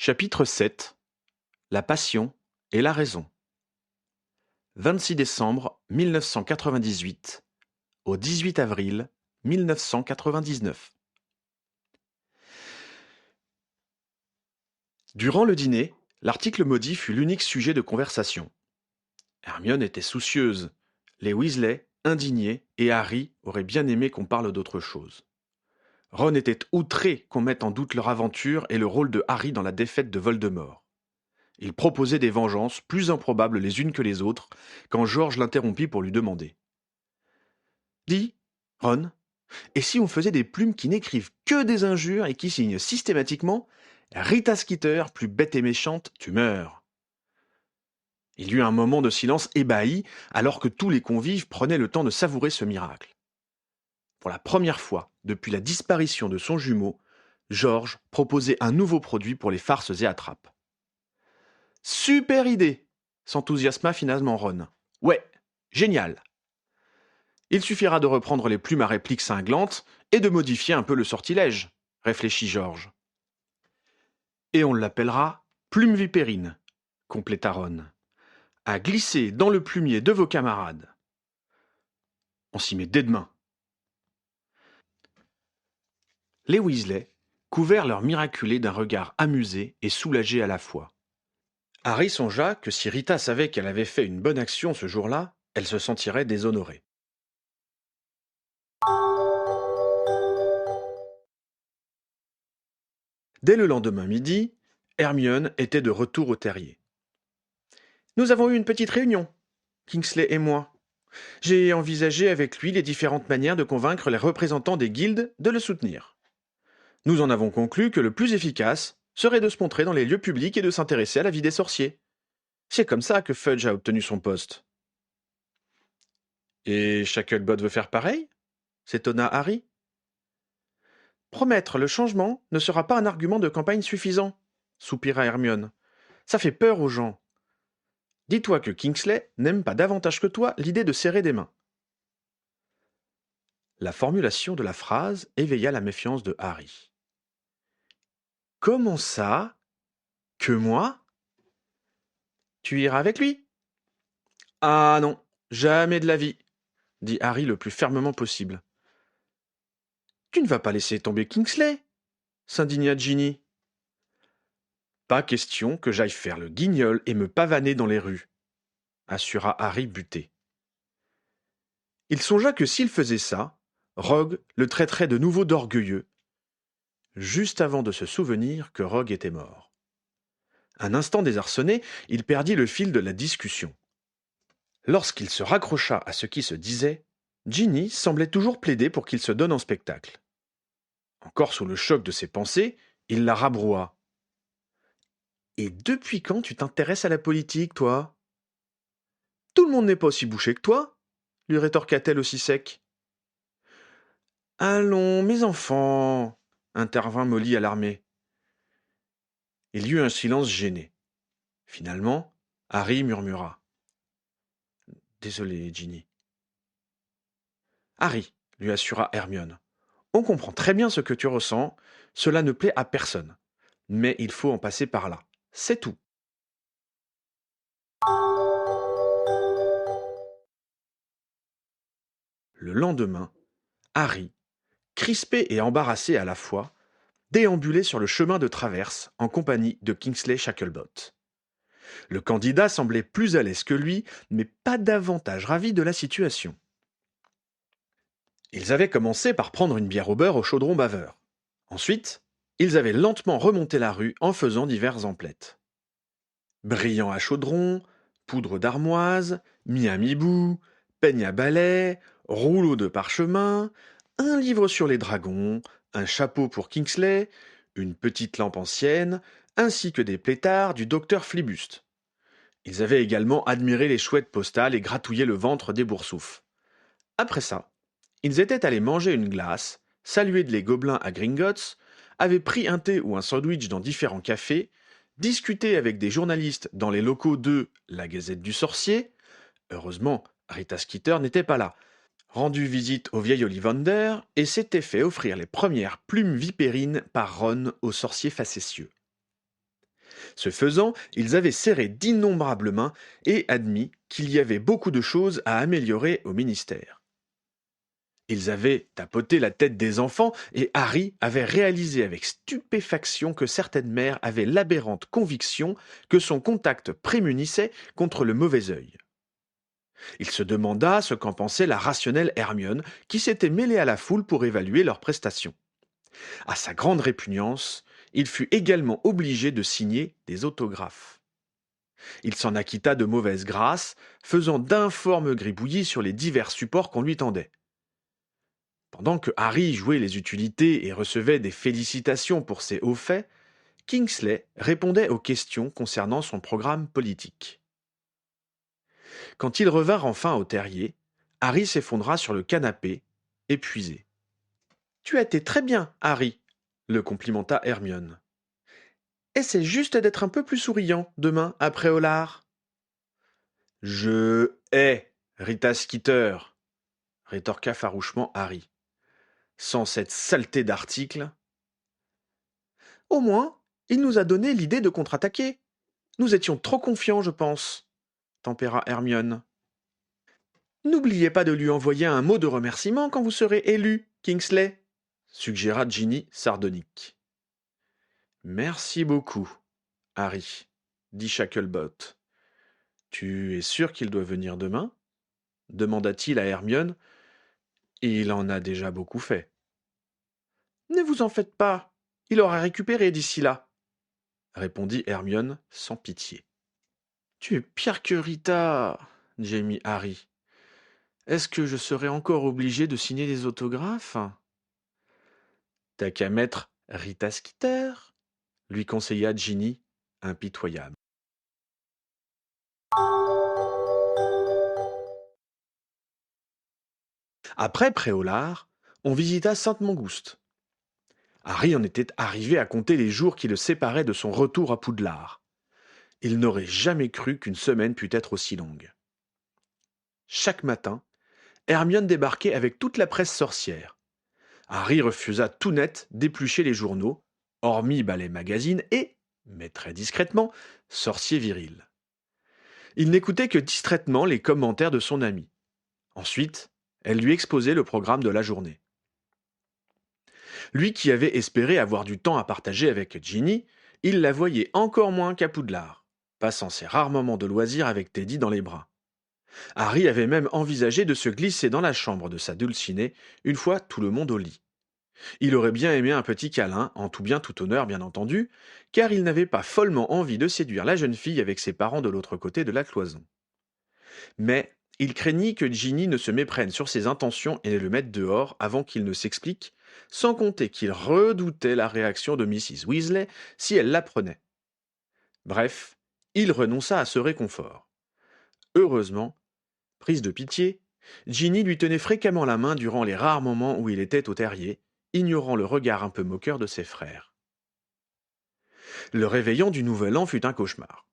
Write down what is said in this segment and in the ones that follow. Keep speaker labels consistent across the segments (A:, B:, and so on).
A: Chapitre 7. La passion et la raison. 26 décembre 1998 au 18 avril 1999. Durant le dîner, l'article maudit fut l'unique sujet de conversation. Hermione était soucieuse, les Weasley, indignés, et Harry aurait bien aimé qu'on parle d'autre chose. Ron était outré qu'on mette en doute leur aventure et le rôle de Harry dans la défaite de Voldemort. Il proposait des vengeances plus improbables les unes que les autres, quand George l'interrompit pour lui demander. Dis, Ron, et si on faisait des plumes qui n'écrivent que des injures et qui signent systématiquement Rita Skeeter, plus bête et méchante, tu meurs. Il y eut un moment de silence ébahi, alors que tous les convives prenaient le temps de savourer ce miracle. Pour la première fois depuis la disparition de son jumeau, George proposait un nouveau produit pour les farces et attrapes. Super idée, s'enthousiasma finalement Ron. Ouais, génial. Il suffira de reprendre les plumes à réplique cinglantes et de modifier un peu le sortilège, réfléchit George. Et on l'appellera plume vipérine, compléta Ron. À glisser dans le plumier de vos camarades. On s'y met dès demain. Les Weasley couvrent leur miraculé d'un regard amusé et soulagé à la fois. Harry songea que si Rita savait qu'elle avait fait une bonne action ce jour-là, elle se sentirait déshonorée. Dès le lendemain midi, Hermione était de retour au terrier. Nous avons eu une petite réunion, Kingsley et moi. J'ai envisagé avec lui les différentes manières de convaincre les représentants des guildes de le soutenir. Nous en avons conclu que le plus efficace serait de se montrer dans les lieux publics et de s'intéresser à la vie des sorciers. C'est comme ça que Fudge a obtenu son poste. Et Shacklebot veut faire pareil ? S'étonna Harry. Promettre le changement ne sera pas un argument de campagne suffisant, soupira Hermione. Ça fait peur aux gens. Dis-toi que Kingsley n'aime pas davantage que toi l'idée de serrer des mains. La formulation de la phrase éveilla la méfiance de Harry. Comment ça ? Que moi ? Tu iras avec lui ? Ah non, jamais de la vie, dit Harry le plus fermement possible. Tu ne vas pas laisser tomber Kingsley ? S'indigna Ginny. Pas question que j'aille faire le guignol et me pavaner dans les rues, assura Harry buté. Il songea que s'il faisait ça, Rogue le traiterait de nouveau d'orgueilleux, juste avant de se souvenir que Rogue était mort. Un instant désarçonné, il perdit le fil de la discussion. Lorsqu'il se raccrocha à ce qui se disait, Ginny semblait toujours plaider pour qu'il se donne en spectacle. Encore sous le choc de ses pensées, il la rabroua. « Et depuis quand tu t'intéresses à la politique, toi ?»« Tout le monde n'est pas aussi bouché que toi » lui rétorqua-t-elle aussi sec. « Allons, mes enfants » intervint Molly alarmée. Il y eut un silence gêné. Finalement, Harry murmura. « Désolé, Ginny. » Harry, lui assura Hermione. On comprend très bien ce que tu ressens, cela ne plaît à personne. Mais il faut en passer par là. C'est tout. Le lendemain, Harry, crispé et embarrassé à la fois, déambulait sur le chemin de traverse en compagnie de Kingsley Shacklebot. Le candidat semblait plus à l'aise que lui, mais pas davantage ravi de la situation. Ils avaient commencé par prendre une bière au beurre au chaudron baveur. Ensuite, ils avaient lentement remonté la rue en faisant divers emplettes. Brillant à chaudron, poudre d'armoise, miamibou, peigne à balai, rouleau de parchemin, un livre sur les dragons, un chapeau pour Kingsley, une petite lampe ancienne, ainsi que des pétards du docteur Flibuste. Ils avaient également admiré les chouettes postales et gratouillé le ventre des boursoufs. Après ça, ils étaient allés manger une glace, saluer les gobelins à Gringotts, avaient pris un thé ou un sandwich dans différents cafés, discuté avec des journalistes dans les locaux de La Gazette du Sorcier, heureusement Rita Skeeter n'était pas là, rendu visite au vieil Ollivander et s'était fait offrir les premières plumes vipérines par Ron au sorcier facétieux. Ce faisant, ils avaient serré d'innombrables mains et admis qu'il y avait beaucoup de choses à améliorer au ministère. Ils avaient tapoté la tête des enfants et Harry avait réalisé avec stupéfaction que certaines mères avaient l'aberrante conviction que son contact prémunissait contre le mauvais œil. Il se demanda ce qu'en pensait la rationnelle Hermione, qui s'était mêlée à la foule pour évaluer leurs prestations. À sa grande répugnance, il fut également obligé de signer des autographes. Il s'en acquitta de mauvaise grâce, faisant d'informes gribouillis sur les divers supports qu'on lui tendait. Pendant que Harry jouait les utilités et recevait des félicitations pour ses hauts faits, Kingsley répondait aux questions concernant son programme politique. Quand ils revinrent enfin au terrier, Harry s'effondra sur le canapé, épuisé. Tu as été très bien, Harry, le complimenta Hermione. Essaie juste d'être un peu plus souriant demain après Hollard. Je hais Rita Skeeter, rétorqua farouchement Harry. Sans cette saleté d'article. Au moins, il nous a donné l'idée de contre-attaquer. Nous étions trop confiants, je pense, tempéra Hermione. N'oubliez pas de lui envoyer un mot de remerciement quand vous serez élu, Kingsley, suggéra Ginny sardonique. Merci beaucoup, Harry, dit Shacklebolt. Tu es sûr qu'il doit venir demain demanda-t-il à Hermione. Il en a déjà beaucoup fait. Ne vous en faites pas, il aura récupéré d'ici là, répondit Hermione sans pitié. Tu es pire que Rita, gémit Harry. Est-ce que je serai encore obligé de signer des autographes? T'as qu'à mettre Rita Skeeter, lui conseilla Ginny, impitoyable. Après Préolard, on visita Sainte-Mangouste. Harry en était arrivé à compter les jours qui le séparaient de son retour à Poudlard. Il n'aurait jamais cru qu'une semaine pût être aussi longue. Chaque matin, Hermione débarquait avec toute la presse sorcière. Harry refusa tout net d'éplucher les journaux, hormis Ballet Magazine et, mais très discrètement, Sorcier Viril. Il n'écoutait que distraitement les commentaires de son ami. Ensuite, elle lui exposait le programme de la journée. Lui qui avait espéré avoir du temps à partager avec Ginny, il la voyait encore moins qu'à Poudlard, passant ses rares moments de loisir avec Teddy dans les bras. Harry avait même envisagé de se glisser dans la chambre de sa Dulcinée, une fois tout le monde au lit. Il aurait bien aimé un petit câlin, en tout bien tout honneur bien entendu, car il n'avait pas follement envie de séduire la jeune fille avec ses parents de l'autre côté de la cloison. Mais il craignit que Ginny ne se méprenne sur ses intentions et ne le mette dehors avant qu'il ne s'explique, sans compter qu'il redoutait la réaction de Mrs. Weasley si elle l'apprenait. Bref, il renonça à ce réconfort. Heureusement, prise de pitié, Ginny lui tenait fréquemment la main durant les rares moments où il était au terrier, ignorant le regard un peu moqueur de ses frères. Le réveillon du nouvel an fut un cauchemar.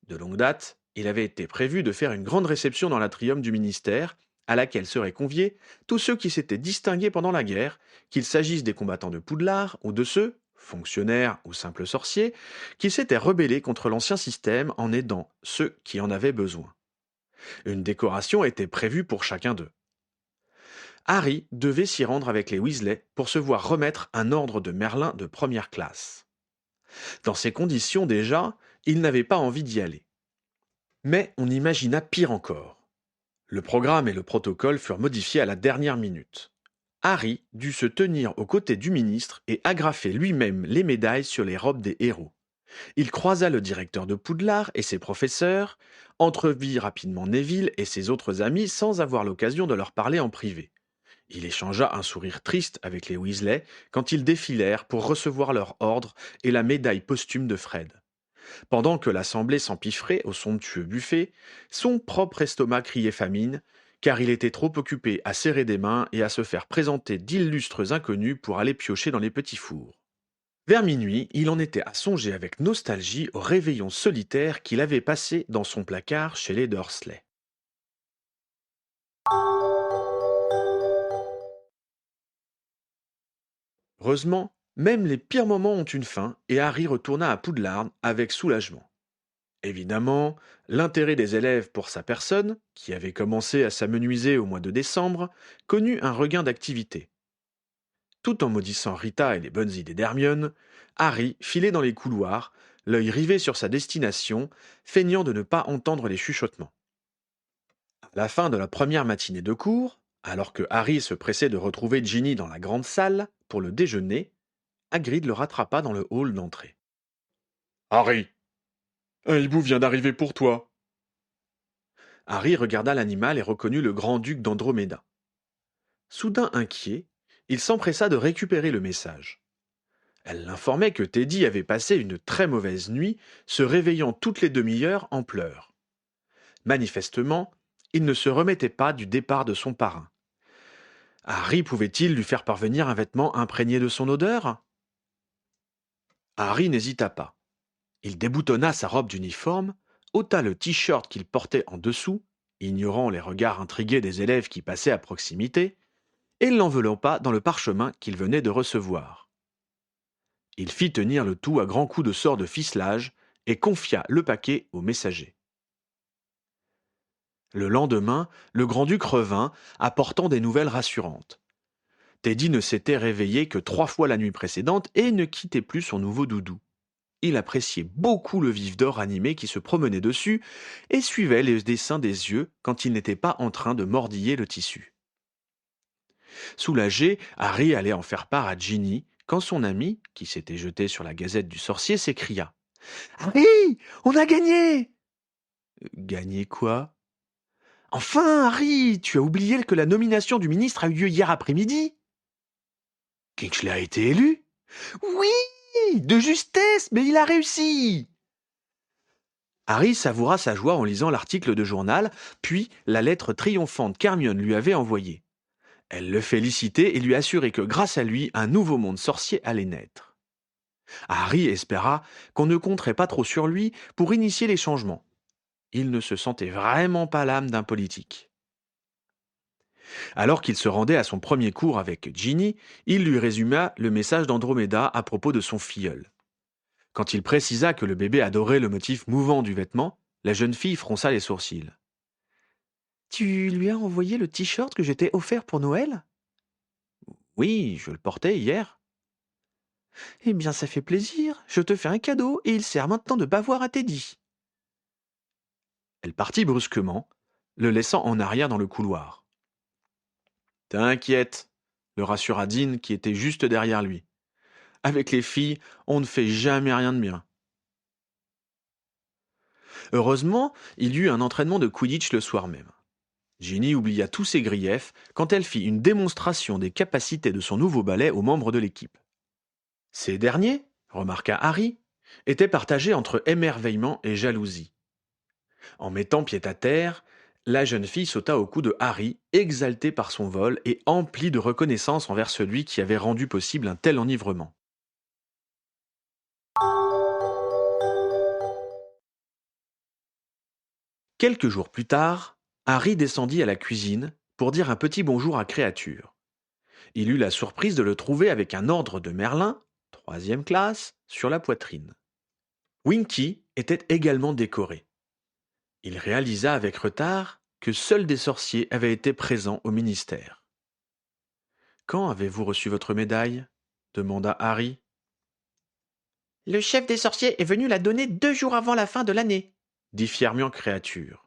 A: De longue date, il avait été prévu de faire une grande réception dans l'atrium du ministère, à laquelle seraient conviés tous ceux qui s'étaient distingués pendant la guerre, qu'il s'agisse des combattants de Poudlard ou de ceux, fonctionnaires ou simples sorciers, qui s'étaient rebellés contre l'ancien système en aidant ceux qui en avaient besoin. Une décoration était prévue pour chacun d'eux. Harry devait s'y rendre avec les Weasley pour se voir remettre un ordre de Merlin de première classe. Dans ces conditions déjà, il n'avait pas envie d'y aller. Mais on imagina pire encore. Le programme et le protocole furent modifiés à la dernière minute. Harry dut se tenir aux côtés du ministre et agrafer lui-même les médailles sur les robes des héros. Il croisa le directeur de Poudlard et ses professeurs, entrevit rapidement Neville et ses autres amis sans avoir l'occasion de leur parler en privé. Il échangea un sourire triste avec les Weasley quand ils défilèrent pour recevoir leur ordre et la médaille posthume de Fred. Pendant que l'assemblée s'empiffrait au somptueux buffet, son propre estomac criait famine, car il était trop occupé à serrer des mains et à se faire présenter d'illustres inconnus pour aller piocher dans les petits fours. Vers minuit, il en était à songer avec nostalgie au réveillon solitaire qu'il avait passé dans son placard chez les Dursley. Heureusement, Même les pires moments ont une fin, et Harry retourna à Poudlard avec soulagement. Évidemment, l'intérêt des élèves pour sa personne, qui avait commencé à s'amenuiser au mois de décembre, connut un regain d'activité. Tout en maudissant Rita et les bonnes idées d'Hermione, Harry filait dans les couloirs, l'œil rivé sur sa destination, feignant de ne pas entendre les chuchotements. À la fin de la première matinée de cours, alors que Harry se pressait de retrouver Ginny dans la grande salle pour le déjeuner, Hagrid le rattrapa dans le hall d'entrée. Harry, un hibou vient d'arriver pour toi. Harry regarda l'animal et reconnut le grand-duc d'Androméda. Soudain inquiet, il s'empressa de récupérer le message. Elle l'informait que Teddy avait passé une très mauvaise nuit, se réveillant toutes les demi-heures en pleurs. Manifestement, il ne se remettait pas du départ de son parrain. Harry pouvait-il lui faire parvenir un vêtement imprégné de son odeur? Harry n'hésita pas. Il déboutonna sa robe d'uniforme, ôta le t-shirt qu'il portait en dessous, ignorant les regards intrigués des élèves qui passaient à proximité, et l'enveloppa dans le parchemin qu'il venait de recevoir. Il fit tenir le tout à grands coups de sort de ficelage et confia le paquet au messager. Le lendemain, le grand-duc revint, apportant des nouvelles rassurantes. Teddy ne s'était réveillé que 3 fois la nuit précédente et ne quittait plus son nouveau doudou. Il appréciait beaucoup le vif d'or animé qui se promenait dessus et suivait les dessins des yeux quand il n'était pas en train de mordiller le tissu. Soulagé, Harry allait en faire part à Ginny quand son ami, qui s'était jeté sur la gazette du sorcier, s'écria. Harry, on a gagné! Gagné quoi? Enfin, Harry, tu as oublié que la nomination du ministre a eu lieu hier après-midi? Kingsley a été élu? Oui, de justesse, mais il a réussi! Harry savoura sa joie en lisant l'article de journal, puis la lettre triomphante qu'Hermione lui avait envoyée. Elle le félicitait et lui assurait que grâce à lui, un nouveau monde sorcier allait naître. Harry espéra qu'on ne compterait pas trop sur lui pour initier les changements. Il ne se sentait vraiment pas l'âme d'un politique. Alors qu'il se rendait à son premier cours avec Ginny, il lui résuma le message d'Androméda à propos de son filleul. Quand il précisa que le bébé adorait le motif mouvant du vêtement, la jeune fille fronça les sourcils. Tu lui as envoyé le t-shirt que j'étais offert pour Noël? Oui, je le portais hier. Eh bien, ça fait plaisir. Je te fais un cadeau et il sert maintenant de bavoir à Teddy. Elle partit brusquement, le laissant en arrière dans le couloir. T'inquiète, le rassura Dean qui était juste derrière lui. Avec les filles, on ne fait jamais rien de bien. Heureusement, il y eut un entraînement de Quidditch le soir même. Ginny oublia tous ses griefs quand elle fit une démonstration des capacités de son nouveau balai aux membres de l'équipe. Ces derniers, remarqua Harry, étaient partagés entre émerveillement et jalousie. En mettant pied à terre, la jeune fille sauta au cou de Harry, exaltée par son vol et emplie de reconnaissance envers celui qui avait rendu possible un tel enivrement. Quelques jours plus tard, Harry descendit à la cuisine pour dire un petit bonjour à Créature. Il eut la surprise de le trouver avec un ordre de Merlin, 3e classe, sur la poitrine. Winky était également décoré. Il réalisa avec retard que seuls des sorciers avaient été présents au ministère. Quand avez-vous reçu votre médaille? Demanda Harry. Le chef des sorciers est venu la donner 2 jours avant la fin de l'année, dit fièrement Créature.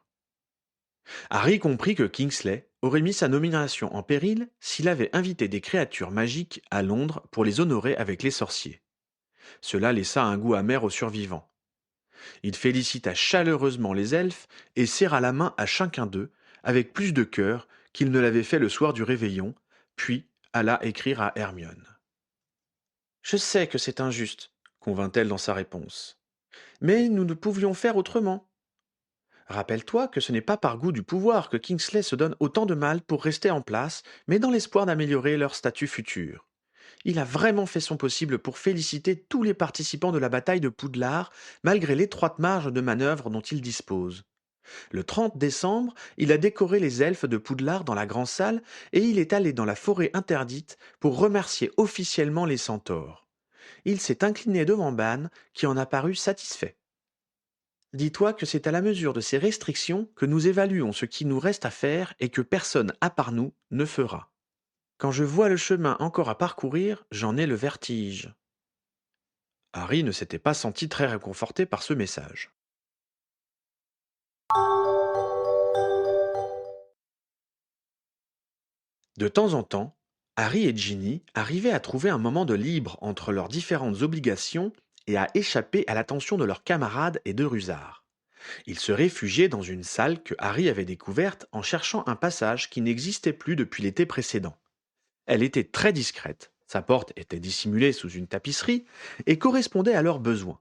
A: Harry comprit que Kingsley aurait mis sa nomination en péril s'il avait invité des créatures magiques à Londres pour les honorer avec les sorciers. Cela laissa un goût amer aux survivants. Il félicita chaleureusement les elfes et serra la main à chacun d'eux, avec plus de cœur qu'il ne l'avait fait le soir du réveillon, puis alla écrire à Hermione. Je sais que c'est injuste, convint-elle dans sa réponse. Mais nous ne pouvions faire autrement. Rappelle-toi que ce n'est pas par goût du pouvoir que Kingsley se donne autant de mal pour rester en place, mais dans l'espoir d'améliorer leur statut futur. Il a vraiment fait son possible pour féliciter tous les participants de la bataille de Poudlard, malgré l'étroite marge de manœuvre dont il dispose. Le 30 décembre, il a décoré les elfes de Poudlard dans la grande salle et il est allé dans la forêt interdite pour remercier officiellement les centaures. Il s'est incliné devant Ban, qui en a paru satisfait. Dis-toi que c'est à la mesure de ces restrictions que nous évaluons ce qui nous reste à faire et que personne à part nous ne fera. Quand je vois le chemin encore à parcourir, j'en ai le vertige. Harry ne s'était pas senti très réconforté par ce message. De temps en temps, Harry et Ginny arrivaient à trouver un moment de libre entre leurs différentes obligations et à échapper à l'attention de leurs camarades et de Rusard. Ils se réfugiaient dans une salle que Harry avait découverte en cherchant un passage qui n'existait plus depuis l'été précédent. Elle était très discrète, sa porte était dissimulée sous une tapisserie et correspondait à leurs besoins.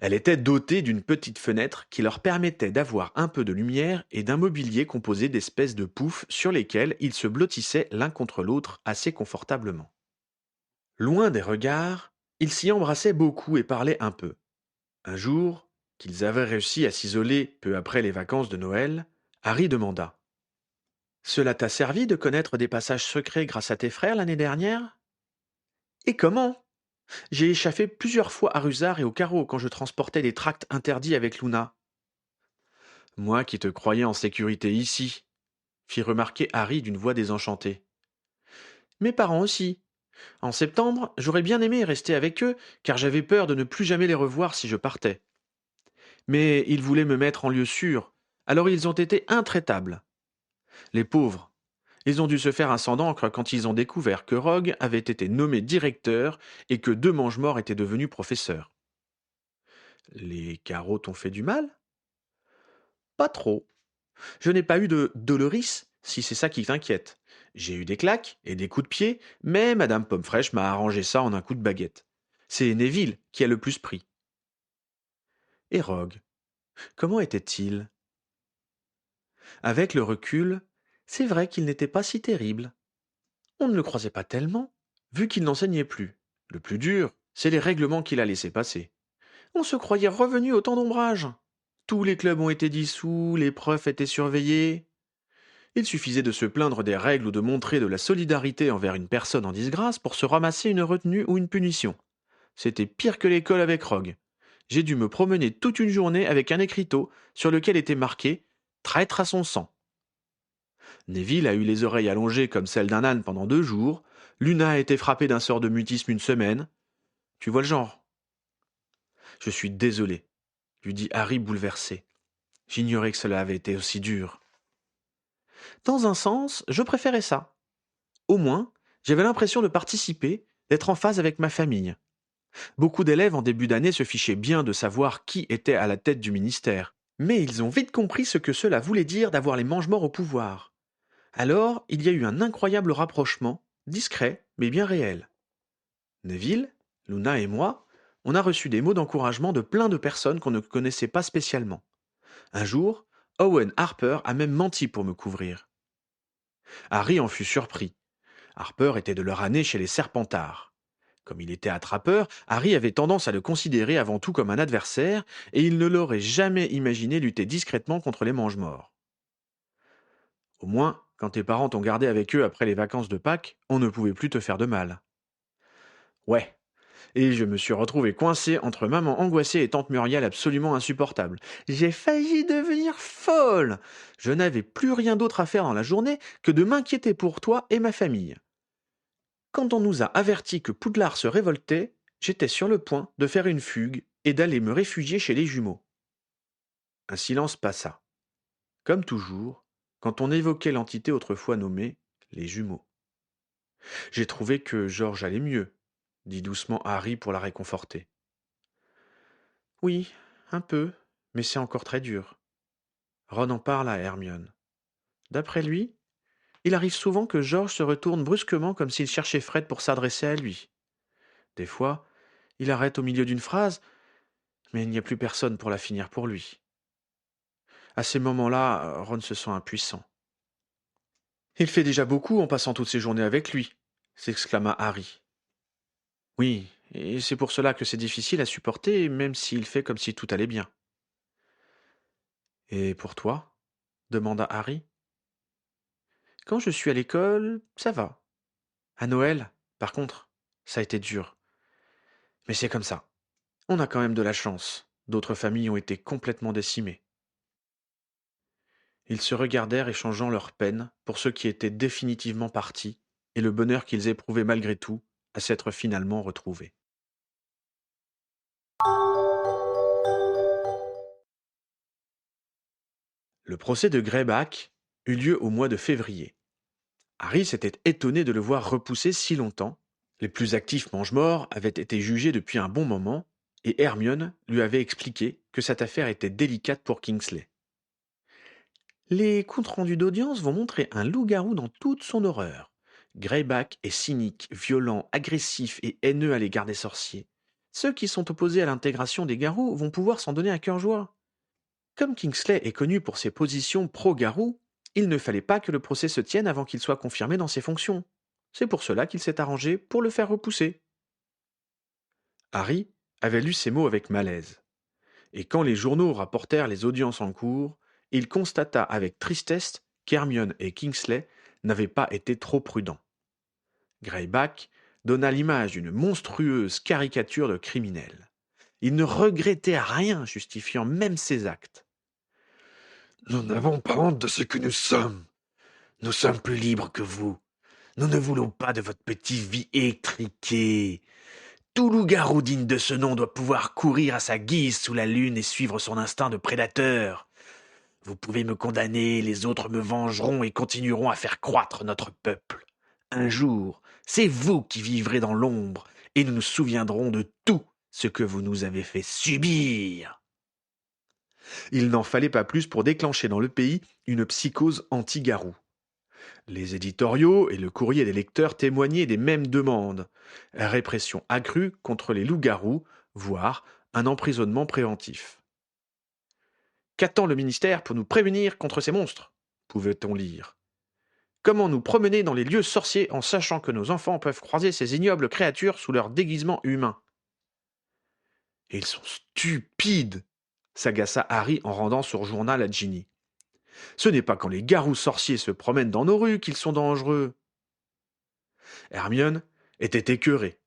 A: Elle était dotée d'une petite fenêtre qui leur permettait d'avoir un peu de lumière et d'un mobilier composé d'espèces de poufs sur lesquels ils se blottissaient l'un contre l'autre assez confortablement. Loin des regards, ils s'y embrassaient beaucoup et parlaient un peu. Un jour, qu'ils avaient réussi à s'isoler peu après les vacances de Noël, Harry demanda: Cela t'a servi de connaître des passages secrets grâce à tes frères l'année dernière? Et comment? J'ai échappé plusieurs fois à Rusard et au carreau quand je transportais des tracts interdits avec Luna. Moi qui te croyais en sécurité ici, fit remarquer Harry d'une voix désenchantée. Mes parents aussi. En septembre, j'aurais bien aimé rester avec eux, car j'avais peur de ne plus jamais les revoir si je partais. Mais ils voulaient me mettre en lieu sûr, alors ils ont été intraitables. Les pauvres. Ils ont dû se faire un sang d'encre quand ils ont découvert que Rogue avait été nommé directeur et que deux mange-morts étaient devenus professeurs. Les carreaux t'ont fait du mal? Pas trop. Je n'ai pas eu de doloris, si c'est ça qui t'inquiète. J'ai eu des claques et des coups de pied, mais Madame Pomme-Fraîche m'a arrangé ça en un coup de baguette. C'est Neville qui a le plus pris. Et Rogue, comment était-il? Avec le recul, c'est vrai qu'il n'était pas si terrible. On ne le croisait pas tellement, vu qu'il n'enseignait plus. Le plus dur, c'est les règlements qu'il a laissés passer. On se croyait revenu au temps d'ombrage. Tous les clubs ont été dissous, les profs étaient surveillés. Il suffisait de se plaindre des règles ou de montrer de la solidarité envers une personne en disgrâce pour se ramasser une retenue ou une punition. C'était pire que l'école avec Rogue. J'ai dû me promener toute une journée avec un écriteau sur lequel était marqué Traître à son sang. Neville a eu les oreilles allongées comme celles d'un âne pendant 2 jours. Luna a été frappée d'un sort de mutisme une semaine. Tu vois le genre? Je suis désolé, lui dit Harry bouleversé. J'ignorais que cela avait été aussi dur. Dans un sens, je préférais ça. Au moins, j'avais l'impression de participer, d'être en phase avec ma famille. Beaucoup d'élèves en début d'année se fichaient bien de savoir qui était à la tête du ministère. Mais ils ont vite compris ce que cela voulait dire d'avoir les mange-morts au pouvoir. Alors, il y a eu un incroyable rapprochement, discret, mais bien réel. Neville, Luna et moi, on a reçu des mots d'encouragement de plein de personnes qu'on ne connaissait pas spécialement. Un jour, Owen Harper a même menti pour me couvrir. Harry en fut surpris. Harper était de leur année chez les Serpentards. Comme il était attrapeur, Harry avait tendance à le considérer avant tout comme un adversaire, et il ne l'aurait jamais imaginé lutter discrètement contre les mange-morts. Au moins, quand tes parents t'ont gardé avec eux après les vacances de Pâques, on ne pouvait plus te faire de mal. Ouais, et je me suis retrouvé coincé entre maman angoissée et tante Muriel absolument insupportable. J'ai failli devenir folle. Je n'avais plus rien d'autre à faire dans la journée que de m'inquiéter pour toi et ma famille. Quand on nous a avertis que Poudlard se révoltait, j'étais sur le point de faire une fugue et d'aller me réfugier chez les jumeaux. Un silence passa. Comme toujours, quand on évoquait l'entité autrefois nommée les jumeaux. J'ai trouvé que Georges allait mieux, dit doucement Harry pour la réconforter. Oui, un peu, mais c'est encore très dur. Ron en parle à Hermione. D'après lui, il arrive souvent que Georges se retourne brusquement comme s'il cherchait Fred pour s'adresser à lui. Des fois, il arrête au milieu d'une phrase, mais il n'y a plus personne pour la finir pour lui. À ces moments-là, Ron se sent impuissant. Il fait déjà beaucoup en passant toutes ses journées avec lui, s'exclama Harry. Oui, et c'est pour cela que c'est difficile à supporter, même s'il fait comme si tout allait bien. Et pour toi? Demanda Harry. Quand je suis à l'école, ça va. À Noël, par contre, ça a été dur. Mais c'est comme ça. On a quand même de la chance. D'autres familles ont été complètement décimées. Ils se regardèrent échangeant leurs peines pour ceux qui étaient définitivement partis et le bonheur qu'ils éprouvaient malgré tout à s'être finalement retrouvés. Le procès de Greyback eut lieu au mois de février. Harry s'était étonné de le voir repousser si longtemps. Les plus actifs mange-morts avaient été jugés depuis un bon moment, et Hermione lui avait expliqué que cette affaire était délicate pour Kingsley. Les comptes rendus d'audience vont montrer un loup-garou dans toute son horreur. Greyback est cynique, violent, agressif et haineux à l'égard des sorciers. Ceux qui sont opposés à l'intégration des garous vont pouvoir s'en donner à cœur joie. Comme Kingsley est connu pour ses positions pro-garou, il ne fallait pas que le procès se tienne avant qu'il soit confirmé dans ses fonctions. C'est pour cela qu'il s'est arrangé pour le faire repousser. Harry avait lu ces mots avec malaise. Et quand les journaux rapportèrent les audiences en cours, il constata avec tristesse qu'Hermione et Kingsley n'avaient pas été trop prudents. Greyback donna l'image d'une monstrueuse caricature de criminel. Il ne regrettait rien, justifiant même ses actes.
B: Nous n'avons pas honte de ce que nous sommes. Nous sommes plus libres que vous. Nous ne voulons pas de votre petite vie étriquée. Tout loup-garou digne de ce nom doit pouvoir courir à sa guise sous la lune et suivre son instinct de prédateur. Vous pouvez me condamner, les autres me vengeront et continueront à faire croître notre peuple. Un jour, c'est vous qui vivrez dans l'ombre et nous nous souviendrons de tout ce que vous nous avez fait subir.
A: Il n'en fallait pas plus pour déclencher dans le pays une psychose anti-garou. Les éditoriaux et le courrier des lecteurs témoignaient des mêmes demandes. Répression accrue contre les loups-garous, voire un emprisonnement préventif. Qu'attend le ministère pour nous prémunir contre ces monstres pouvait-on lire. Comment nous promener dans les lieux sorciers en sachant que nos enfants peuvent croiser ces ignobles créatures sous leur déguisement humain? Ils sont stupides, s'agaça Harry en rendant son journal à Ginny. Ce n'est pas quand les garous sorciers se promènent dans nos rues qu'ils sont dangereux. Hermione était écœurée.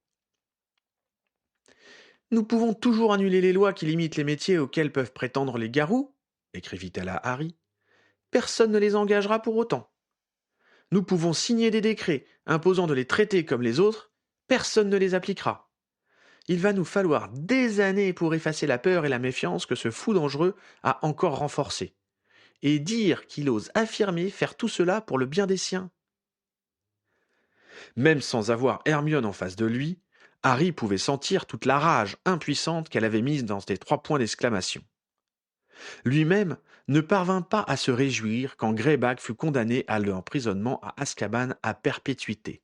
A: Nous pouvons toujours annuler les lois qui limitent les métiers auxquels peuvent prétendre les garous, écrivit-elle à Harry. Personne ne les engagera pour autant. Nous pouvons signer des décrets imposant de les traiter comme les autres, personne ne les appliquera. Il va nous falloir des années pour effacer la peur et la méfiance que ce fou dangereux a encore renforcés. Et dire qu'il ose affirmer faire tout cela pour le bien des siens. Même sans avoir Hermione en face de lui, Harry pouvait sentir toute la rage impuissante qu'elle avait mise dans ses 3 points d'exclamation. Lui-même ne parvint pas à se réjouir quand Greyback fut condamné à l'emprisonnement à Azkaban à perpétuité.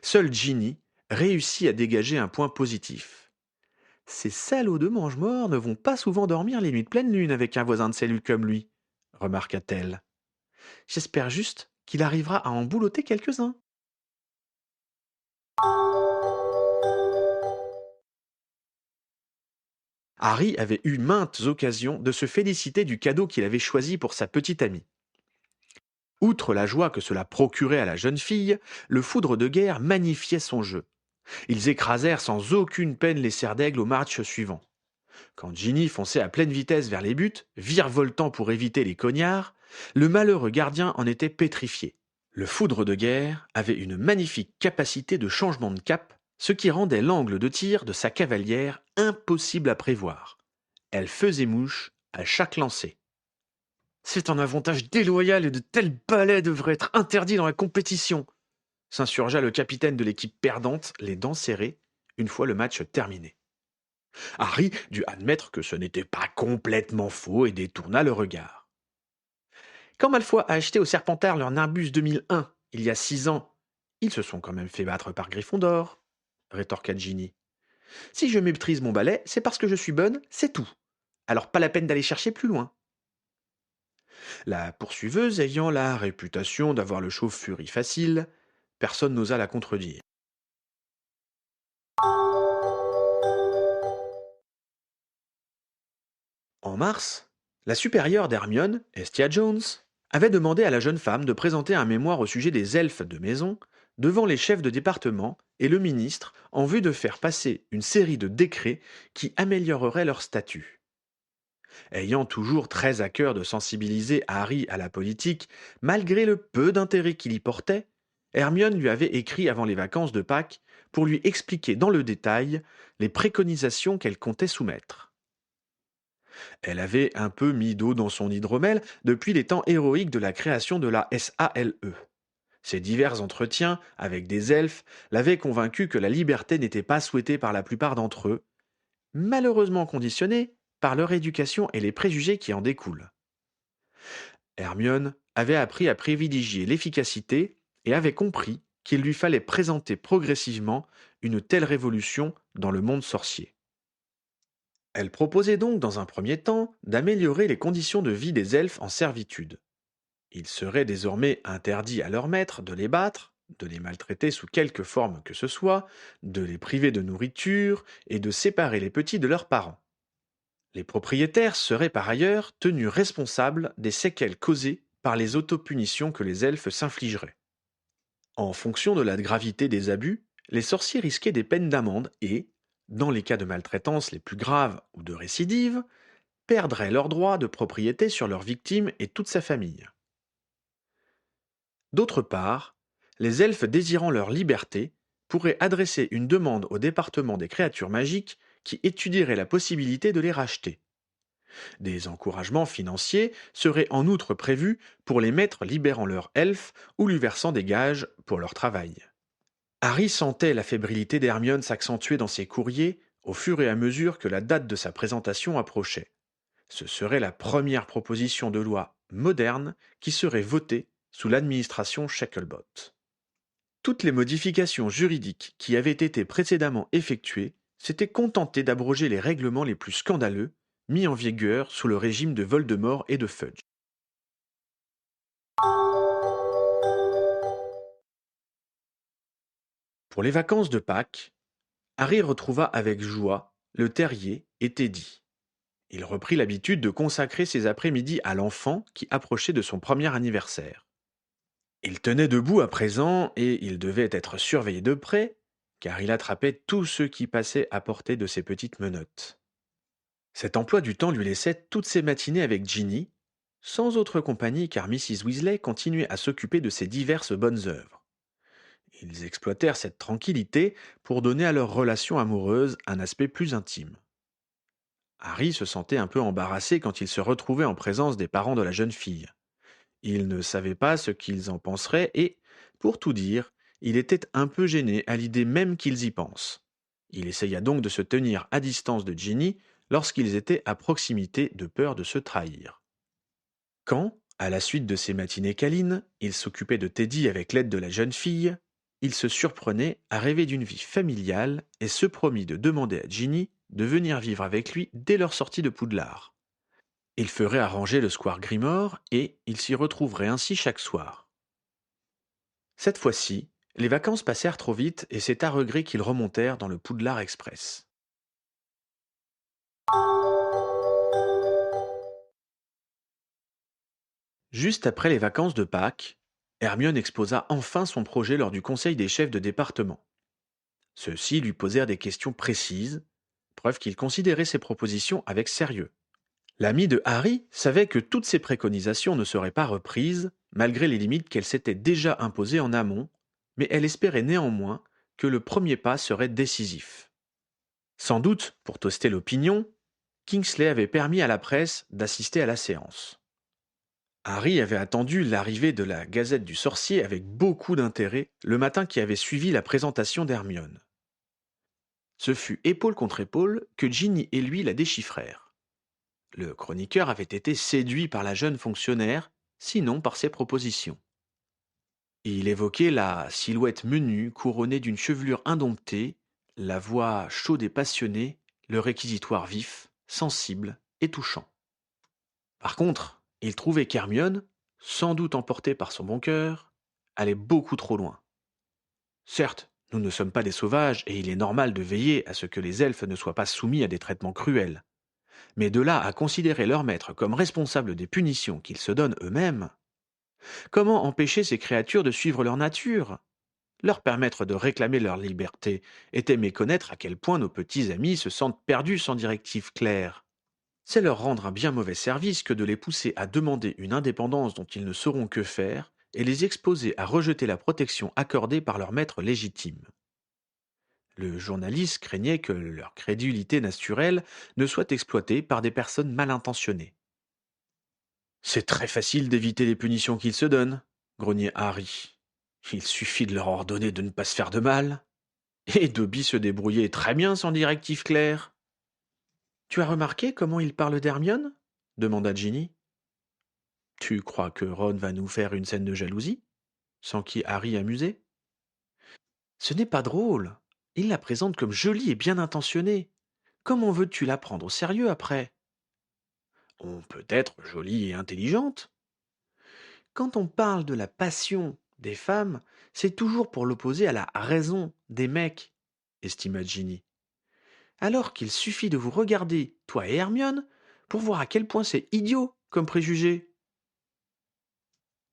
A: Seule Ginny réussit à dégager un point positif. Ces salauds de mange-morts ne vont pas souvent dormir les nuits de pleine lune avec un voisin de cellule comme lui, remarqua-t-elle. J'espère juste qu'il arrivera à en boulotter quelques-uns. Harry avait eu maintes occasions de se féliciter du cadeau qu'il avait choisi pour sa petite amie. Outre la joie que cela procurait à la jeune fille, le foudre de guerre magnifiait son jeu. Ils écrasèrent sans aucune peine les serres d'aigle au match suivant. Quand Ginny fonçait à pleine vitesse vers les buts, virevoltant pour éviter les cognards, le malheureux gardien en était pétrifié. Le foudre de guerre avait une magnifique capacité de changement de cap, ce qui rendait l'angle de tir de sa cavalière impossible à prévoir. Elle faisait mouche à chaque lancer. C'est un avantage déloyal et de tels balais devraient être interdits dans la compétition, s'insurgea le capitaine de l'équipe perdante, les dents serrées, une fois le match terminé. Harry dut admettre que ce n'était pas complètement faux et détourna le regard. Quand Malfoy a acheté au Serpentard leur Nimbus 2001, il y a 6 ans, ils se sont quand même fait battre par Gryffondor, rétorqua Ginny. Si je maîtrise mon balai, c'est parce que je suis bonne, c'est tout. Alors pas la peine d'aller chercher plus loin. La poursuiveuse ayant la réputation d'avoir le chauffe-furie facile, personne n'osa la contredire. En mars, la supérieure d'Hermione, Estia Jones, avait demandé à la jeune femme de présenter un mémoire au sujet des elfes de maison devant les chefs de département et le ministre en vue de faire passer une série de décrets qui amélioreraient leur statut. Ayant toujours très à cœur de sensibiliser Harry à la politique, malgré le peu d'intérêt qu'il y portait, Hermione lui avait écrit avant les vacances de Pâques pour lui expliquer dans le détail les préconisations qu'elle comptait soumettre. Elle avait un peu mis d'eau dans son hydromel depuis les temps héroïques de la création de la SALE. Ses divers entretiens avec des elfes l'avaient convaincu que la liberté n'était pas souhaitée par la plupart d'entre eux, malheureusement conditionnée par leur éducation et les préjugés qui en découlent. Hermione avait appris à privilégier l'efficacité et avait compris qu'il lui fallait présenter progressivement une telle révolution dans le monde sorcier. Elle proposait donc dans un premier temps d'améliorer les conditions de vie des elfes en servitude. Il serait désormais interdit à leurs maîtres de les battre, de les maltraiter sous quelque forme que ce soit, de les priver de nourriture et de séparer les petits de leurs parents. Les propriétaires seraient par ailleurs tenus responsables des séquelles causées par les autopunitions que les elfes s'infligeraient. En fonction de la gravité des abus, les sorciers risquaient des peines d'amende et, dans les cas de maltraitance les plus graves ou de récidive, perdraient leur droit de propriété sur leur victime et toute sa famille. D'autre part, les elfes désirant leur liberté pourraient adresser une demande au département des créatures magiques qui étudierait la possibilité de les racheter. Des encouragements financiers seraient en outre prévus pour les maîtres libérant leurs elfes ou lui versant des gages pour leur travail. Harry sentait la fébrilité d'Hermione s'accentuer dans ses courriers au fur et à mesure que la date de sa présentation approchait. Ce serait la première proposition de loi moderne qui serait votée sous l'administration Shacklebolt. Toutes les modifications juridiques qui avaient été précédemment effectuées s'étaient contentées d'abroger les règlements les plus scandaleux mis en vigueur sous le régime de Voldemort et de Fudge. Pour les vacances de Pâques, Harry retrouva avec joie le terrier et Teddy. Il reprit l'habitude de consacrer ses après-midi à l'enfant qui approchait de son premier anniversaire. Il tenait debout à présent et il devait être surveillé de près, car il attrapait tous ceux qui passaient à portée de ses petites menottes. Cet emploi du temps lui laissait toutes ses matinées avec Ginny, sans autre compagnie car Mrs. Weasley continuait à s'occuper de ses diverses bonnes œuvres. Ils exploitèrent cette tranquillité pour donner à leur relation amoureuse un aspect plus intime. Harry se sentait un peu embarrassé quand il se retrouvait en présence des parents de la jeune fille. Il ne savait pas ce qu'ils en penseraient et, pour tout dire, il était un peu gêné à l'idée même qu'ils y pensent. Il essaya donc de se tenir à distance de Ginny lorsqu'ils étaient à proximité de peur de se trahir. Quand, à la suite de ces matinées câlines, il s'occupait de Teddy avec l'aide de la jeune fille, il se surprenait à rêver d'une vie familiale et se promit de demander à Ginny de venir vivre avec lui dès leur sortie de Poudlard. Il ferait arranger le square Grimore et ils s'y retrouveraient ainsi chaque soir. Cette fois-ci, les vacances passèrent trop vite et c'est à regret qu'ils remontèrent dans le Poudlard Express. Juste après les vacances de Pâques, Hermione exposa enfin son projet lors du conseil des chefs de département. Ceux-ci lui posèrent des questions précises, preuve qu'il considérait ses propositions avec sérieux. L'ami de Harry savait que toutes ses préconisations ne seraient pas reprises, malgré les limites qu'elle s'était déjà imposées en amont, mais elle espérait néanmoins que le premier pas serait décisif. Sans doute, pour toaster l'opinion, Kingsley avait permis à la presse d'assister à la séance. Harry avait attendu l'arrivée de la Gazette du Sorcier avec beaucoup d'intérêt le matin qui avait suivi la présentation d'Hermione. Ce fut épaule contre épaule que Ginny et lui la déchiffrèrent. Le chroniqueur avait été séduit par la jeune fonctionnaire, sinon par ses propositions. Il évoquait la silhouette menue couronnée d'une chevelure indomptée, la voix chaude et passionnée, le réquisitoire vif, sensible et touchant. Par contre, il trouvait qu'Hermione, sans doute emportée par son bon cœur, allait beaucoup trop loin. Certes, nous ne sommes pas des sauvages et il est normal de veiller à ce que les elfes ne soient pas soumis à des traitements cruels. Mais de là à considérer leur maître comme responsable des punitions qu'ils se donnent eux-mêmes, comment empêcher ces créatures de suivre leur nature? Leur permettre de réclamer leur liberté était méconnaître à quel point nos petits amis se sentent perdus sans directive claire. C'est leur rendre un bien mauvais service que de les pousser à demander une indépendance dont ils ne sauront que faire et les exposer à rejeter la protection accordée par leur maître légitime. Le journaliste craignait que leur crédulité naturelle ne soit exploitée par des personnes mal intentionnées. C'est très facile d'éviter les punitions qu'ils se donnent, grognait Harry. Il suffit de leur ordonner de ne pas se faire de mal. Et Dobby se débrouillait très bien sans directive claire. Tu as remarqué comment il parle d'Hermione demanda Ginny. Tu crois que Ron va nous faire une scène de jalousie s'enquit Harry amusé. Ce n'est pas drôle. Il la présente comme jolie et bien intentionnée. Comment veux-tu la prendre au sérieux après? On peut être jolie et intelligente. Quand on parle de la passion des femmes, c'est toujours pour l'opposer à la raison des mecs, estima Ginny. Alors qu'il suffit de vous regarder, toi et Hermione, pour voir à quel point c'est idiot comme préjugé.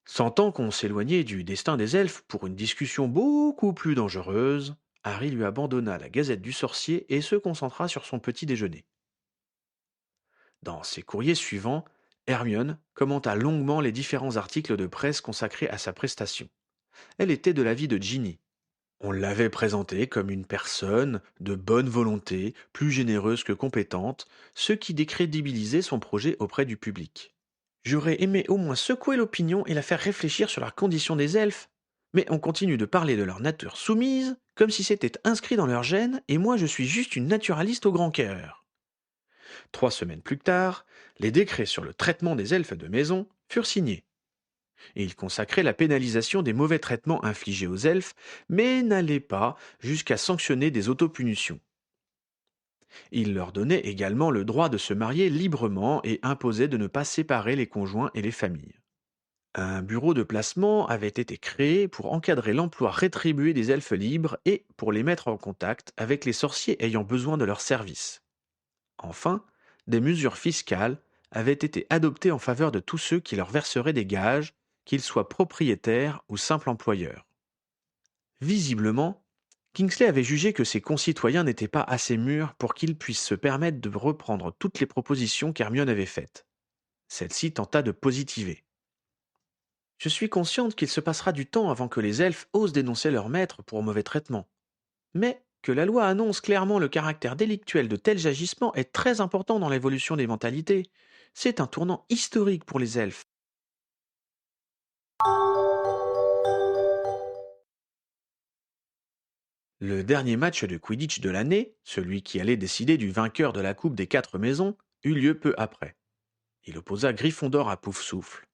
A: Sentant qu'on s'éloignait du destin des elfes pour une discussion beaucoup plus dangereuse, Harry lui abandonna la Gazette du Sorcier et se concentra sur son petit déjeuner. Dans ses courriers suivants, Hermione commenta longuement les différents articles de presse consacrés à sa prestation. Elle était de l'avis de Ginny. On l'avait présentée comme une personne de bonne volonté, plus généreuse que compétente, ce qui décrédibilisait son projet auprès du public. J'aurais aimé au moins secouer l'opinion et la faire réfléchir sur la condition des elfes. Mais on continue de parler de leur nature soumise, comme si c'était inscrit dans leur gène, et moi je suis juste une naturaliste au grand cœur. 3 semaines plus tard, les décrets sur le traitement des elfes de maison furent signés. Et il consacrait la pénalisation des mauvais traitements infligés aux elfes, mais n'allait pas jusqu'à sanctionner des autopunitions. Il leur donnait également le droit de se marier librement et imposait de ne pas séparer les conjoints et les familles. Un bureau de placement avait été créé pour encadrer l'emploi rétribué des elfes libres et pour les mettre en contact avec les sorciers ayant besoin de leurs services. Enfin, des mesures fiscales avaient été adoptées en faveur de tous ceux qui leur verseraient des gages, qu'ils soient propriétaires ou simples employeurs. Visiblement, Kingsley avait jugé que ses concitoyens n'étaient pas assez mûrs pour qu'ils puissent se permettre de reprendre toutes les propositions qu'Hermione avait faites. Celle-ci tenta de positiver. Je suis consciente qu'il se passera du temps avant que les elfes osent dénoncer leur maître pour mauvais traitement. Mais que la loi annonce clairement le caractère délictuel de tels agissements est très important dans l'évolution des mentalités. C'est un tournant historique pour les elfes. Le dernier match de Quidditch de l'année, celui qui allait décider du vainqueur de la Coupe des 4 maisons, eut lieu peu après. Il opposa Gryffondor à Poufsouffle.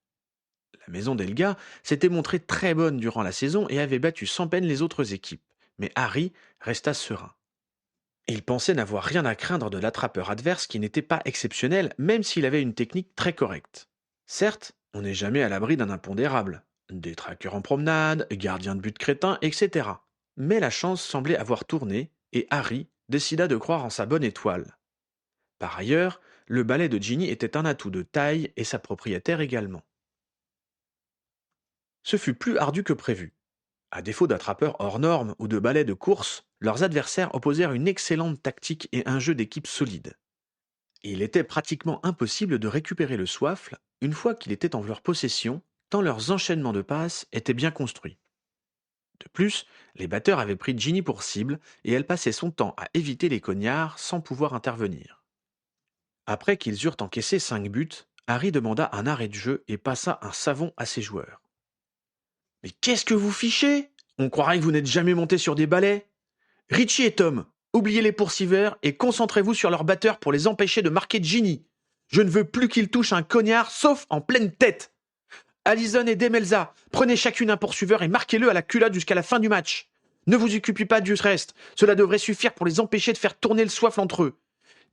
A: La maison d'Elga s'était montrée très bonne durant la saison et avait battu sans peine les autres équipes, mais Harry resta serein. Il pensait n'avoir rien à craindre de l'attrapeur adverse qui n'était pas exceptionnel même s'il avait une technique très correcte. Certes, on n'est jamais à l'abri d'un impondérable. Des traqueurs en promenade, gardiens de but crétins, etc. Mais la chance semblait avoir tourné et Harry décida de croire en sa bonne étoile. Par ailleurs, le balai de Ginny était un atout de taille et sa propriétaire également. Ce fut plus ardu que prévu. À défaut d'attrapeurs hors normes ou de balais de course, leurs adversaires opposèrent une excellente tactique et un jeu d'équipe solide. Il était pratiquement impossible de récupérer le soifle une fois qu'il était en leur possession, tant leurs enchaînements de passes étaient bien construits. De plus, les batteurs avaient pris Ginny pour cible et elle passait son temps à éviter les cognards sans pouvoir intervenir. Après qu'ils eurent encaissé 5 buts, Harry demanda un arrêt de jeu et passa un savon à ses joueurs. Mais qu'est-ce que vous fichez? On croirait que vous n'êtes jamais monté sur des balais. Richie et Tom, oubliez les poursuiveurs et concentrez-vous sur leurs batteurs pour les empêcher de marquer Ginny. Je ne veux plus qu'ils touchent un cognard, sauf en pleine tête. Allison et Demelza, prenez chacune un poursuiveur et marquez-le à la culotte jusqu'à la fin du match. Ne vous occupez pas du reste, cela devrait suffire pour les empêcher de faire tourner le soifle entre eux.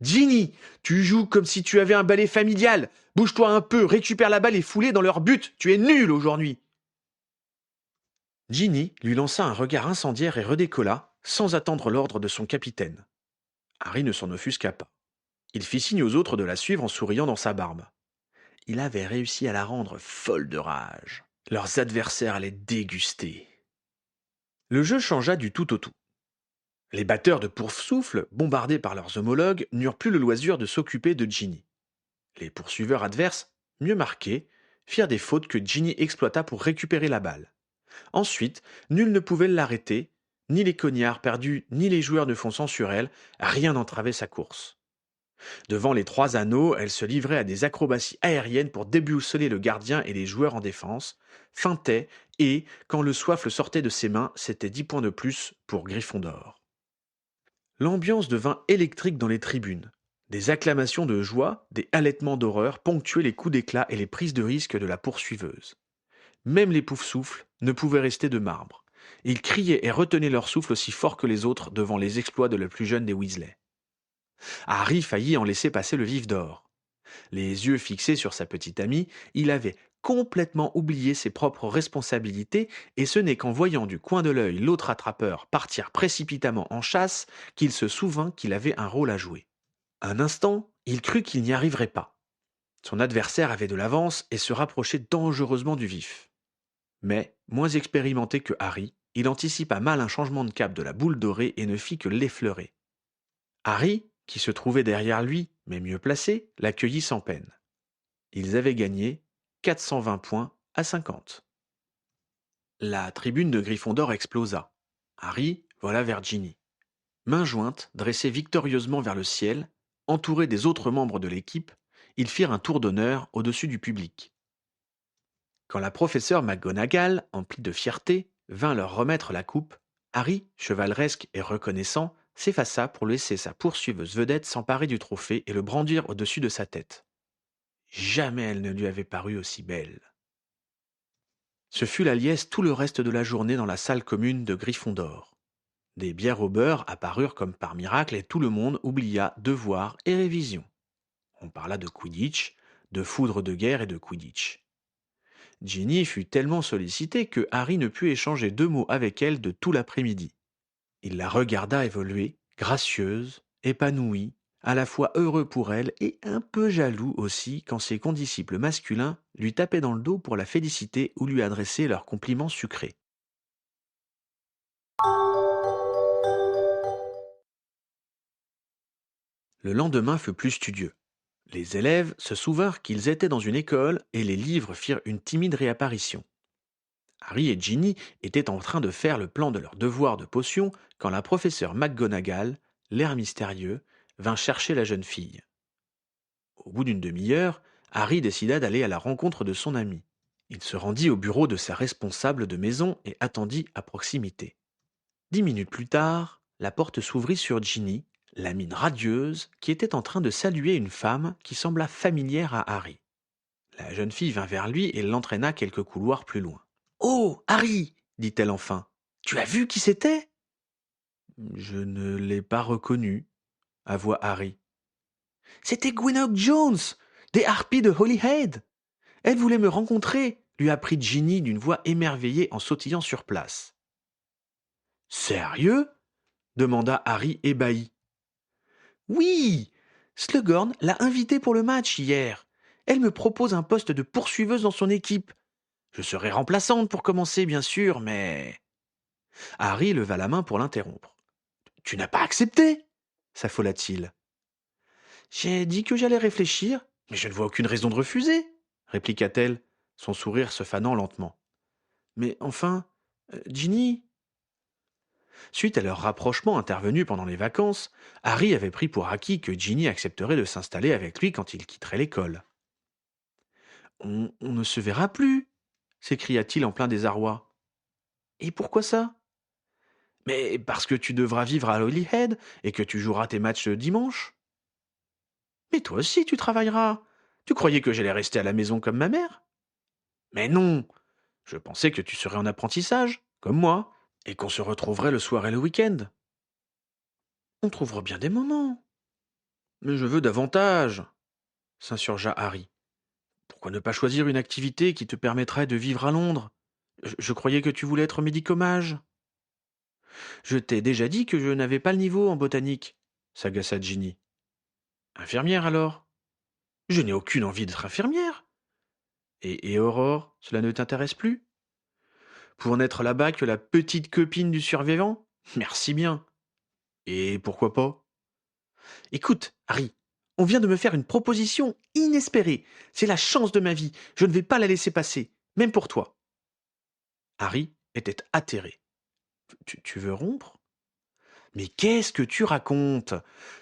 A: Ginny, tu joues comme si tu avais un balai familial. Bouge-toi un peu, récupère la balle et foulée dans leur but. Tu es nul aujourd'hui. Ginny lui lança un regard incendiaire et redécolla, sans attendre l'ordre de son capitaine. Harry ne s'en offusqua pas. Il fit signe aux autres de la suivre en souriant dans sa barbe. Il avait réussi à la rendre folle de rage. Leurs adversaires allaient déguster. Le jeu changea du tout au tout. Les batteurs de poursuifle, bombardés par leurs homologues, n'eurent plus le loisir de s'occuper de Ginny. Les poursuiveurs adverses, mieux marqués, firent des fautes que Ginny exploita pour récupérer la balle. Ensuite, nul ne pouvait l'arrêter, ni les cognards perdus, ni les joueurs ne fonçant sur elle, rien n'entravait sa course. Devant les 3 anneaux, elle se livrait à des acrobaties aériennes pour déboussoler le gardien et les joueurs en défense, feintait et, quand le soifle sortait de ses mains, c'était 10 points de plus pour Gryffondor. L'ambiance devint électrique dans les tribunes. Des acclamations de joie, des halètements d'horreur ponctuaient les coups d'éclat et les prises de risque de la poursuiveuse. Même les poufs-souffles ne pouvaient rester de marbre. Ils criaient et retenaient leur souffle aussi fort que les autres devant les exploits de la plus jeune des Weasley. Harry faillit en laisser passer le vif d'or. Les yeux fixés sur sa petite amie, il avait complètement oublié ses propres responsabilités, et ce n'est qu'en voyant du coin de l'œil l'autre attrapeur partir précipitamment en chasse qu'il se souvint qu'il avait un rôle à jouer. Un instant, il crut qu'il n'y arriverait pas. Son adversaire avait de l'avance et se rapprochait dangereusement du vif. Mais, moins expérimenté que Harry, il anticipa mal un changement de cap de la boule dorée et ne fit que l'effleurer. Harry, qui se trouvait derrière lui, mais mieux placé, l'accueillit sans peine. Ils avaient gagné 420 points à 50. La tribune de Gryffondor explosa. Harry vola vers Ginny. Mains jointes, dressés victorieusement vers le ciel, entourés des autres membres de l'équipe, ils firent un tour d'honneur au-dessus du public. Quand la professeure McGonagall, emplie de fierté, vint leur remettre la coupe, Harry, chevaleresque et reconnaissant, s'effaça pour laisser sa poursuiveuse vedette s'emparer du trophée et le brandir au-dessus de sa tête. Jamais elle ne lui avait paru aussi belle. Ce fut la liesse tout le reste de la journée dans la salle commune de Gryffondor. Des bières au beurre apparurent comme par miracle et tout le monde oublia devoirs et révision. On parla de Quidditch, de foudre de guerre et de Quidditch. Ginny fut tellement sollicitée que Harry ne put échanger 2 mots avec elle de tout l'après-midi. Il la regarda évoluer, gracieuse, épanouie, à la fois heureux pour elle et un peu jaloux aussi quand ses condisciples masculins lui tapaient dans le dos pour la féliciter ou lui adresser leurs compliments sucrés. Le lendemain fut plus studieux. Les élèves se souvinrent qu'ils étaient dans une école et les livres firent une timide réapparition. Harry et Ginny étaient en train de faire le plan de leur devoir de potion quand la professeure McGonagall, l'air mystérieux, vint chercher la jeune fille. Au bout d'une demi-heure, Harry décida d'aller à la rencontre de son ami. Il se rendit au bureau de sa responsable de maison et attendit à proximité. 10 minutes plus tard, la porte s'ouvrit sur Ginny, la mine radieuse, qui était en train de saluer une femme qui sembla familière à Harry. La jeune fille vint vers lui et l'entraîna quelques couloirs plus loin. « Oh, Harry !» dit-elle enfin. « Tu as vu qui c'était ?» « Je ne l'ai pas reconnu, » avoua Harry. « C'était Gwenock Jones, des Harpies de Holyhead. Elle voulait me rencontrer, lui apprit Ginny d'une voix émerveillée en sautillant sur place. « Sérieux ?» demanda Harry ébahi. « Oui, Slughorn l'a invitée pour le match hier. Elle me propose un poste de poursuiveuse dans son équipe. Je serai remplaçante pour commencer, bien sûr, mais... » Harry leva la main pour l'interrompre. « Tu n'as pas accepté ?» s'affola-t-il. « J'ai dit que j'allais réfléchir, mais je ne vois aucune raison de refuser, » répliqua-t-elle, son sourire se fanant lentement. « Mais enfin, Ginny... » Suite à leur rapprochement intervenu pendant les vacances, Harry avait pris pour acquis que Ginny accepterait de s'installer avec lui quand il quitterait l'école. « On ne se verra plus !» s'écria-t-il en plein désarroi. « Et pourquoi ça ?»« Mais parce que tu devras vivre à Holyhead et que tu joueras tes matchs dimanche. »« Mais toi aussi tu travailleras. Tu croyais que j'allais rester à la maison comme ma mère ?»« Mais non. Je pensais que tu serais en apprentissage, comme moi, et qu'on se retrouverait le soir et le week-end. »« On trouvera bien des moments. »« Mais je veux davantage, » s'insurgea Harry. « Pourquoi ne pas choisir une activité qui te permettrait de vivre à Londres ? Je croyais que tu voulais être médicomage. »« Je t'ai déjà dit que je n'avais pas le niveau en botanique, » s'agaça Ginny. « Infirmière alors ? » ?»« Je n'ai aucune envie d'être infirmière. » Et Aurore, cela ne t'intéresse plus ? Pour n'être là-bas que la petite copine du survivant? Merci bien. Et pourquoi pas? Écoute, Harry, on vient de me faire une proposition inespérée. C'est la chance de ma vie. Je ne vais pas la laisser passer, même pour toi. Harry était atterré. Tu veux rompre? Mais qu'est-ce que tu racontes?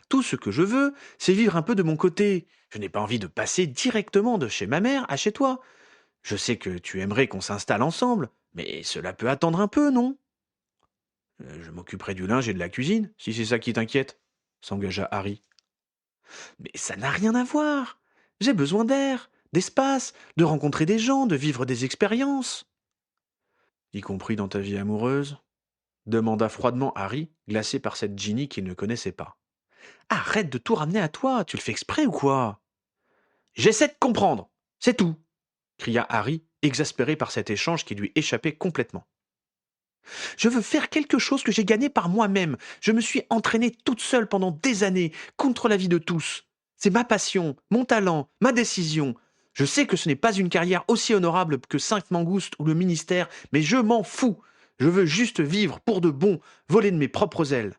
A: Tout ce que je veux, c'est vivre un peu de mon côté. Je n'ai pas envie de passer directement de chez ma mère à chez toi. Je sais que tu aimerais qu'on s'installe ensemble, mais cela peut attendre un peu, non? Je m'occuperai du linge et de la cuisine, si c'est ça qui t'inquiète, s'engagea Harry. Mais ça n'a rien à voir. J'ai besoin d'air, d'espace, de rencontrer des gens, de vivre des expériences. Y compris dans ta vie amoureuse? Demanda froidement Harry, glacé par cette Ginny qu'il ne connaissait pas. Arrête de tout ramener à toi, tu le fais exprès ou quoi? J'essaie de comprendre, c'est tout, cria Harry, exaspéré par cet échange qui lui échappait complètement. Je veux faire quelque chose que j'ai gagné par moi-même. Je me suis entraînée toute seule pendant des années, contre l'avis de tous. C'est ma passion, mon talent, ma décision. Je sais que ce n'est pas une carrière aussi honorable que Cinq Mangoustes ou le ministère, mais je m'en fous. Je veux juste vivre pour de bon, voler de mes propres ailes.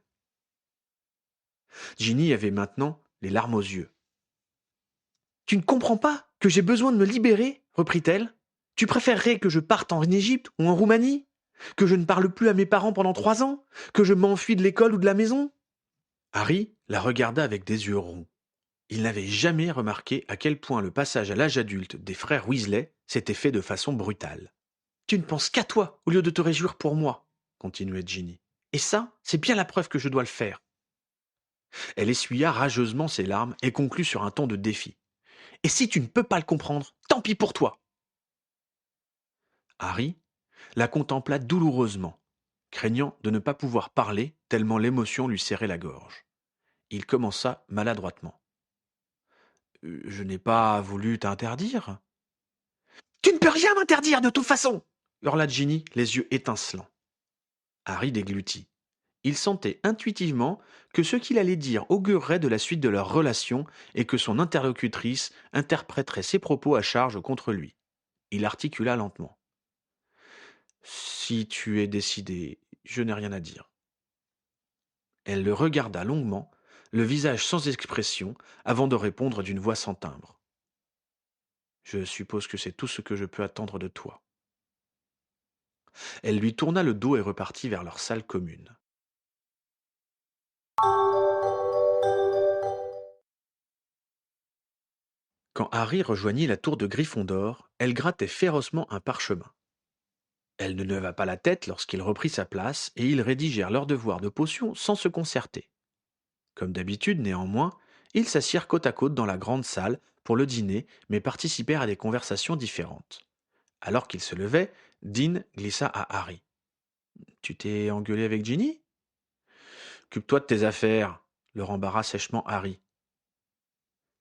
A: Ginny avait maintenant les larmes aux yeux. Tu ne comprends pas que j'ai besoin de me libérer, reprit-elle. Tu préférerais que je parte en Égypte ou en Roumanie? Que je ne parle plus à mes parents pendant 3 ans? Que je m'enfuis de l'école ou de la maison? Harry la regarda avec des yeux ronds. Il n'avait jamais remarqué à quel point le passage à l'âge adulte des frères Weasley s'était fait de façon brutale. Tu ne penses qu'à toi au lieu de te réjouir pour moi, continuait Ginny. Et ça, c'est bien la preuve que je dois le faire. Elle essuya rageusement ses larmes et conclut sur un ton de défi. Et si tu ne peux pas le comprendre, tant pis pour toi. Harry la contempla douloureusement, craignant de ne pas pouvoir parler tellement l'émotion lui serrait la gorge. Il commença maladroitement. Je n'ai pas voulu t'interdire. Tu ne peux rien m'interdire de toute façon, hurla Ginny, les yeux étincelants. Harry déglutit. Il sentait intuitivement que ce qu'il allait dire augurerait de la suite de leur relation et que son interlocutrice interpréterait ses propos à charge contre lui. Il articula lentement. Si tu es décidé, je n'ai rien à dire. Elle le regarda longuement, le visage sans expression, avant de répondre d'une voix sans timbre. Je suppose que c'est tout ce que je peux attendre de toi. Elle lui tourna le dos et repartit vers leur salle commune. Quand Harry rejoignit la tour de Gryffondor, elle grattait férocement un parchemin. Elle ne leva pas la tête lorsqu'il reprit sa place et ils rédigèrent leur devoir de potion sans se concerter. Comme d'habitude, néanmoins, ils s'assirent côte à côte dans la grande salle pour le dîner, mais participèrent à des conversations différentes. Alors qu'il se levait, Dean glissa à Harry. Tu t'es engueulé avec Ginny? Occupe-toi de tes affaires, le rembara sèchement Harry.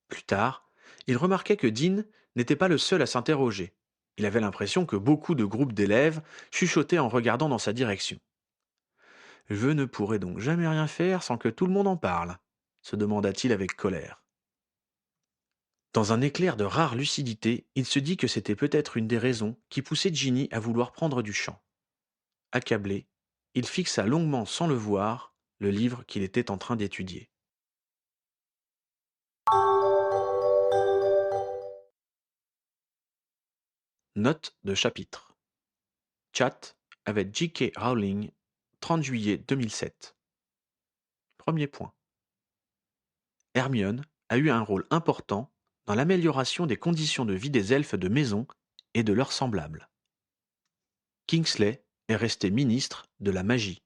A: Plus tard, il remarquait que Dean n'était pas le seul à s'interroger. Il avait l'impression que beaucoup de groupes d'élèves chuchotaient en regardant dans sa direction. Je ne pourrai donc jamais rien faire sans que tout le monde en parle, se demanda-t-il avec colère. Dans un éclair de rare lucidité, il se dit que c'était peut-être une des raisons qui poussait Ginny à vouloir prendre du champ. Accablé, il fixa longuement sans le voir le livre qu'il était en train d'étudier. Note de chapitre. Chat avec J.K. Rowling, 30 juillet 2007. Premier point. Hermione a eu un rôle important dans l'amélioration des conditions de vie des elfes de maison et de leurs semblables. Kingsley est resté ministre de la magie.